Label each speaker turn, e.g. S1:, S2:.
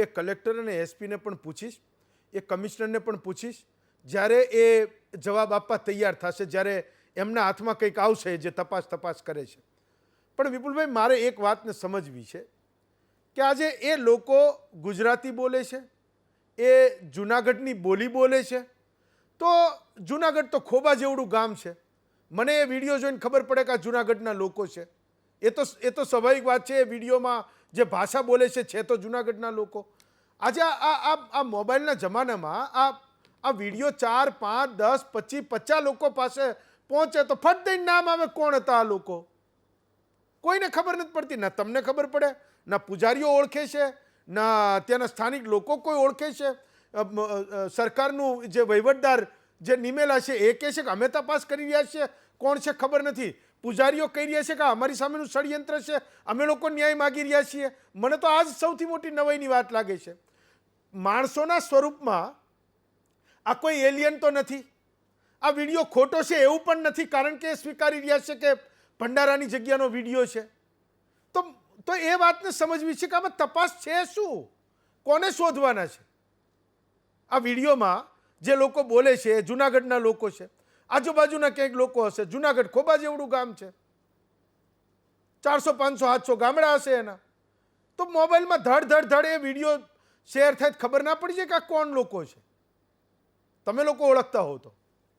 S1: એ collector અને એસપીને પણ પૂછીશ, એ કમિશનરને પણ પૂછીશ. જ્યારે એ જવાબ આપવા તૈયાર થશે, જ્યારે એમના હાથમાં કંઈક આવશે જે તપાસ કરે છે. પણ વિપુલભાઈ, મારે એક વાતને સમજવી છે કે આજે એ લોકો ગુજરાતી બોલે છે, એ જુનાગઢની બોલી બોલે છે. તો જુનાગઢ તો ખોબા જેવડું ગામ છે. મને એ વિડીયો જોઈને ખબર પડે કે આ જુનાગઢના લોકો છે. એ તો સ્વાભાવિક વાત છે. એ વિડીયોમાં જે ભાષા બોલે છે તો જુનાગઢના લોકો. આજે આ મોબાઈલના જમાનામાં આ વિડીયો 4, 5, 10, 25, 50 લોકો પાસે પહોંચે તો ફટ દઈને નામ આવે કોણ હતા આ લોકો. કોઈને ખબર નથી પડતી. ના તમને ખબર પડે, ના પૂજારીઓ ઓળખે છે, ના ત્યાંના સ્થાનિક લોકો કોઈ ઓળખે છે. સરકારનું જે વહીવટદાર જે નિમેલા છે એ કહે છે કે અમે તપાસ કરી રહ્યા છીએ, કોણ છે ખબર નથી. પૂજારીઓ કહી રહ્યા છે કે અમારી સામેનું ષડયંત્ર છે, અમે લોકો ન્યાય માગી રહ્યા છીએ. મને તો આ જ સૌથી મોટી નવાઈની વાત લાગે છે. માણસોના સ્વરૂપમાં આ કોઈ એલિયન તો નથી. આ વિડીયો ખોટો છે એવું પણ નથી, કારણ કે સ્વીકારી રહ્યા છે કે ભંડારાની જગ્યાનો વિડીયો છે. તો એ વાતને સમજવી છે કે આમાં તપાસ છે શું, કોને શોધવાના છે. આ વિડીયોમાં જે લોકો બોલે છે એ જુનાગઢના લોકો છે, આજુબાજુના ક્યાંક લોકો હશે. જુનાગઢ ખોબા જેવડું ગામ છે, 400, 500, 700 ગામડા હશે એના. તો મોબાઈલમાં ધડ એ વિડીયો શેર થાય ખબર ના પડી જાય કે આ કોણ લોકો છે. તમે લોકો ઓળખતા હો તો